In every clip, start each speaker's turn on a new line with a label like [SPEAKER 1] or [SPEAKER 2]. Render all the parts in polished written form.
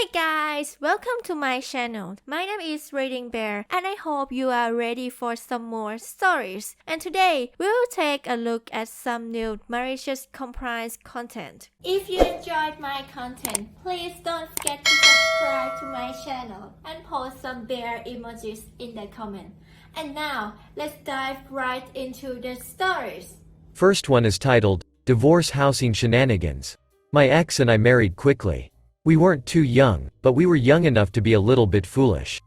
[SPEAKER 1] Hey guys, welcome to my channel. My name is ReadingBear and I hope you are ready for some more stories. And today, we'll take a look at some new malicious compliance content. If you enjoyed my content, please don't forget to subscribe to my channel and post some bear emojis in the comment. And now, let's dive right into the stories.
[SPEAKER 2] First one is titled, Divorce Housing Shenanigans. My ex and I married quickly. We weren't too young, but we were young enough to be a little bit foolish.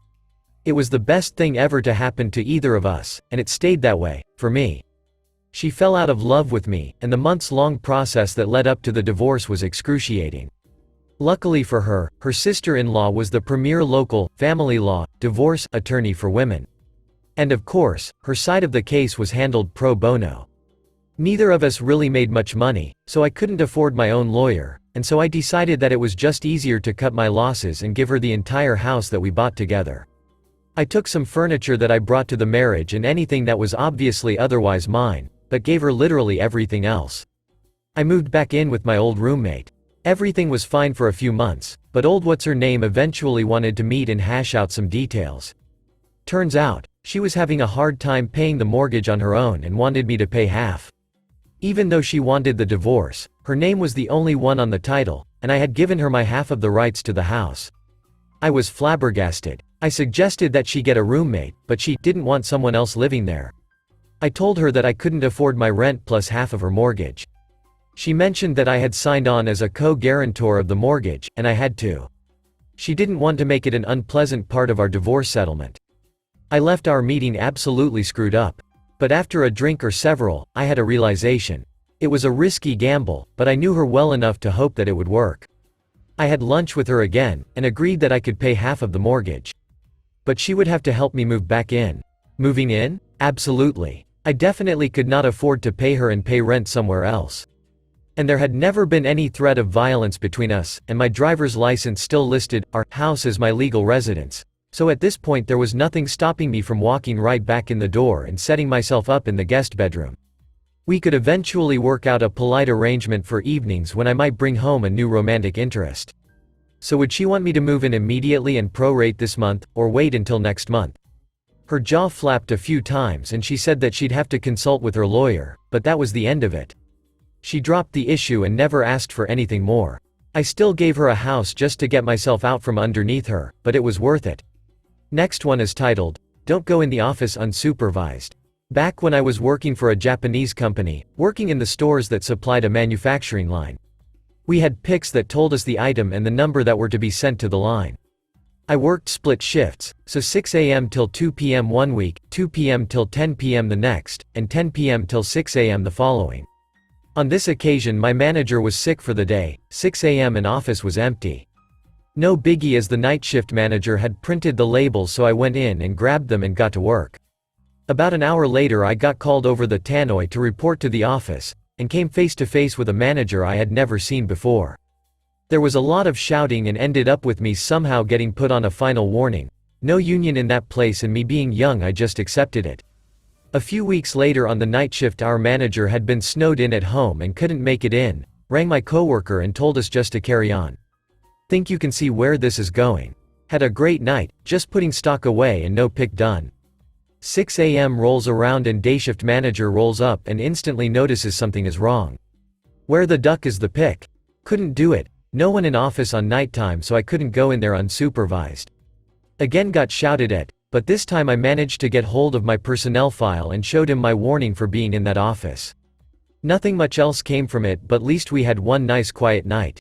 [SPEAKER 2] It was the best thing ever to happen to either of us, and it stayed that way, for me. She fell out of love with me, and the months-long process that led up to the divorce was excruciating. Luckily for her, her sister-in-law was the premier local, family law, divorce attorney for women. And of course, her side of the case was handled pro bono. Neither of us really made much money, so I couldn't afford my own lawyer, and so I decided that it was just easier to cut my losses and give her the entire house that we bought together. I took some furniture that I brought to the marriage and anything that was obviously otherwise mine, but gave her literally everything else. I moved back in with my old roommate. Everything was fine for a few months, but old what's-her-name eventually wanted to meet and hash out some details. Turns out, she was having a hard time paying the mortgage on her own and wanted me to pay half. Even though she wanted the divorce, her name was the only one on the title, and I had given her my half of the rights to the house. I was flabbergasted. I suggested that she get a roommate, but she didn't want someone else living there. I told her that I couldn't afford my rent plus half of her mortgage. She mentioned that I had signed on as a co-guarantor of the mortgage, and I had to. She didn't want to make it an unpleasant part of our divorce settlement. I left our meeting absolutely screwed up. But after a drink or several, I had a realization. It was a risky gamble, but I knew her well enough to hope that it would work. I had lunch with her again, and agreed that I could pay half of the mortgage. But she would have to help me move back in. Moving in? Absolutely. I definitely could not afford to pay her and pay rent somewhere else. And there had never been any threat of violence between us, and my driver's license still listed our house as my legal residence. So at this point there was nothing stopping me from walking right back in the door and setting myself up in the guest bedroom. We could eventually work out a polite arrangement for evenings when I might bring home a new romantic interest. So would she want me to move in immediately and prorate this month, or wait until next month? Her jaw flapped a few times and she said that she'd have to consult with her lawyer, but that was the end of it. She dropped the issue and never asked for anything more. I still gave her a house just to get myself out from underneath her, but it was worth it. Next one is titled, Don't Go in the Office Unsupervised. Back when I was working for a Japanese company, working in the stores that supplied a manufacturing line. We had picks that told us the item and the number that were to be sent to the line. I worked split shifts, so 6 a.m. till 2 p.m. one week, 2 p.m. till 10 p.m. the next, and 10 p.m. till 6 a.m. the following. On this occasion my manager was sick for the day, 6 a.m. and office was empty. No biggie, as the night shift manager had printed the labels, so I went in and grabbed them and got to work. About an hour later I got called over the tannoy to report to the office, and came face to face with a manager I had never seen before. There was a lot of shouting and ended up with me somehow getting put on a final warning. No union in that place, and me being young I just accepted it. A few weeks later on the night shift our manager had been snowed in at home and couldn't make it in, rang my coworker and told us just to carry on. Think you can see where this is going. Had a great night, just putting stock away and no pick done. 6 a.m. rolls around and dayshift manager rolls up and instantly notices something is wrong. Where the duck is the pick? Couldn't do it. No one in office on nighttime, so I couldn't go in there unsupervised. Again got shouted at, but this time I managed to get hold of my personnel file and showed him my warning for being in that office. Nothing much else came from it, but least we had one nice quiet night.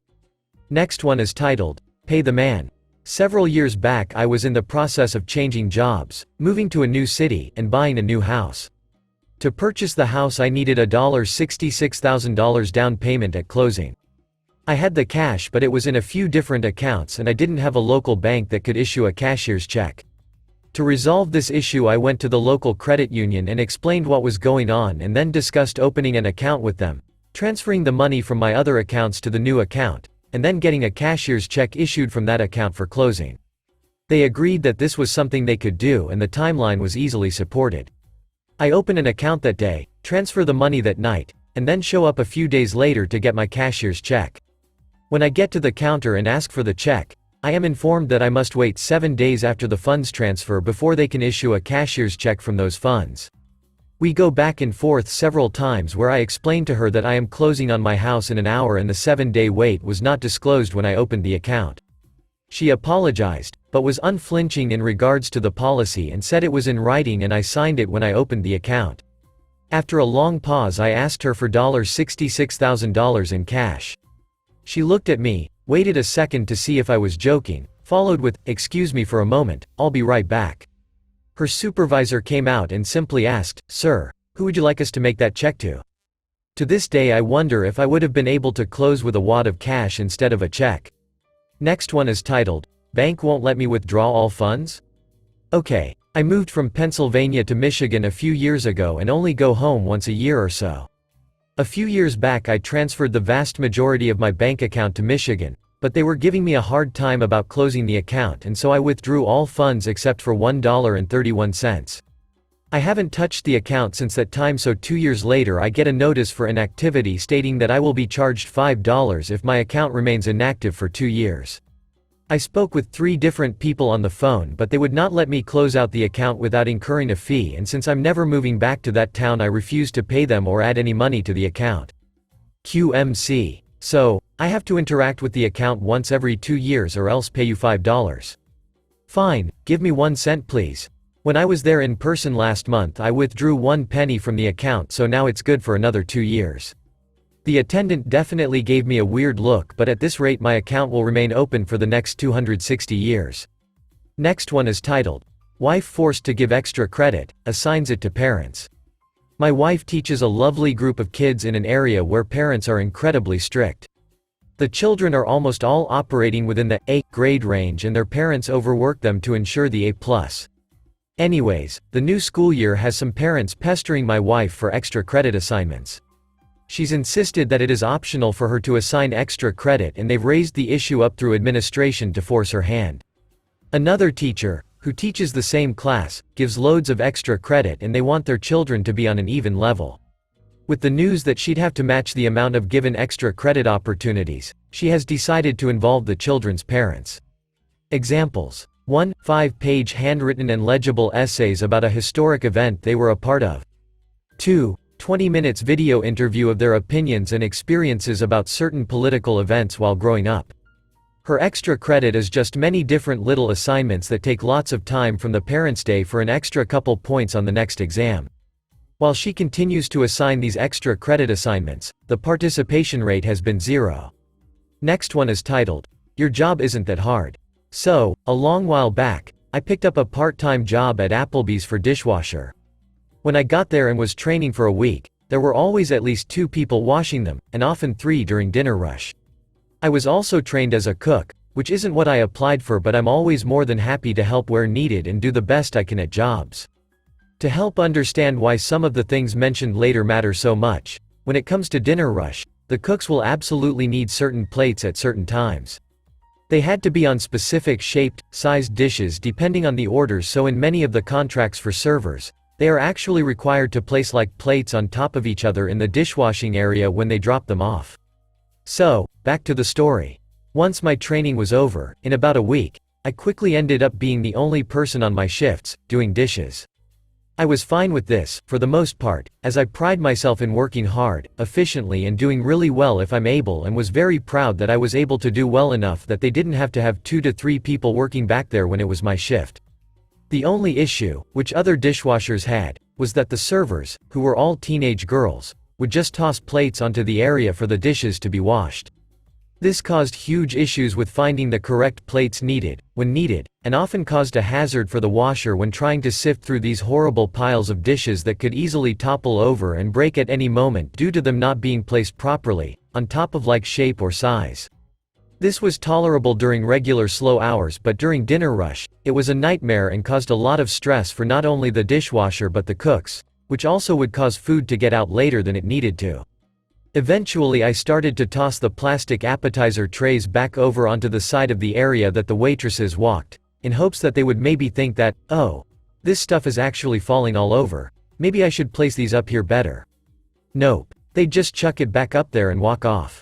[SPEAKER 2] Next one is titled, Pay the Man. Several years back I was in the process of changing jobs, moving to a new city, and buying a new house. To purchase the house I needed a $66,000 down payment at closing. I had the cash, but it was in a few different accounts and I didn't have a local bank that could issue a cashier's check. To resolve this issue I went to the local credit union and explained what was going on, and then discussed opening an account with them, transferring the money from my other accounts to the new account, and then getting a cashier's check issued from that account for closing. They agreed that this was something they could do and the timeline was easily supported. I open an account that day, transfer the money that night, and then show up a few days later to get my cashier's check. When I get to the counter and ask for the check, I am informed that I must wait 7 days after the funds transfer before they can issue a cashier's check from those funds. We go back and forth several times where I explain to her that I am closing on my house in an hour and the 7-day wait was not disclosed when I opened the account. She apologized, but was unflinching in regards to the policy and said it was in writing and I signed it when I opened the account. After a long pause I asked her for $66,000 in cash. She looked at me, waited a second to see if I was joking, followed with, "Excuse me for a moment, I'll be right back." Her supervisor came out and simply asked, "Sir, who would you like us to make that check to?" To this day I wonder if I would have been able to close with a wad of cash instead of a check. Next one is titled, "Bank Won't Let Me Withdraw All Funds?" Okay, I moved from Pennsylvania to Michigan a few years ago and only go home once a year or so. A few years back I transferred the vast majority of my bank account to Michigan, but they were giving me a hard time about closing the account and so I withdrew all funds except for $1.31. I haven't touched the account since that time, so 2 years later I get a notice for inactivity stating that I will be charged $5 if my account remains inactive for 2 years. I spoke with 3 different people on the phone but they would not let me close out the account without incurring a fee, and since I'm never moving back to that town I refuse to pay them or add any money to the account. QMC. So, I have to interact with the account once every 2 years or else pay you $5. Fine, give me 1 cent please. When I was there in person last month I withdrew 1 penny from the account, so now it's good for another 2 years. The attendant definitely gave me a weird look, but at this rate my account will remain open for the next 260 years. Next one is titled, "Wife Forced to Give Extra Credit, Assigns It to Parents." My wife teaches a lovely group of kids in an area where parents are incredibly strict. The children are almost all operating within the A grade range and their parents overwork them to ensure the A+. Anyways, the new school year has some parents pestering my wife for extra credit assignments. She's insisted that it is optional for her to assign extra credit and they've raised the issue up through administration to force her hand. Another teacher, who teaches the same class, gives loads of extra credit and they want their children to be on an even level. With the news that she'd have to match the amount of given extra credit opportunities, she has decided to involve the children's parents. Examples. 1. 5-page handwritten and legible essays about a historic event they were a part of. 2. 20 minutes video interview of their opinions and experiences about certain political events while growing up. Her extra credit is just many different little assignments that take lots of time from the parents' day for an extra couple points on the next exam. While she continues to assign these extra credit assignments, the participation rate has been 0. Next one is titled, "Your Job Isn't That Hard." So, a long while back, I picked up a part-time job at Applebee's for dishwasher. When I got there and was training for a week, there were always at least 2 people washing them, and often 3 during dinner rush. I was also trained as a cook, which isn't what I applied for, but I'm always more than happy to help where needed and do the best I can at jobs. To help understand why some of the things mentioned later matter so much, when it comes to dinner rush, the cooks will absolutely need certain plates at certain times. They had to be on specific shaped, sized dishes depending on the orders, so in many of the contracts for servers, they are actually required to place like plates on top of each other in the dishwashing area when they drop them off. So, back to the story. Once my training was over, in about a week, I quickly ended up being the only person on my shifts, doing dishes. I was fine with this, for the most part, as I pride myself in working hard, efficiently and doing really well if I'm able, and was very proud that I was able to do well enough that they didn't have to have 2 to 3 people working back there when it was my shift. The only issue, which other dishwashers had, was that the servers, who were all teenage girls, would just toss plates onto the area for the dishes to be washed. This caused huge issues with finding the correct plates needed, when needed, and often caused a hazard for the washer when trying to sift through these horrible piles of dishes that could easily topple over and break at any moment due to them not being placed properly, on top of like shape or size. This was tolerable during regular slow hours, but during dinner rush, it was a nightmare and caused a lot of stress for not only the dishwasher but the cooks, which also would cause food to get out later than it needed to. Eventually I started to toss the plastic appetizer trays back over onto the side of the area that the waitresses walked, in hopes that they would maybe think that, oh, this stuff is actually falling all over, maybe I should place these up here better. Nope. They'd just chuck it back up there and walk off.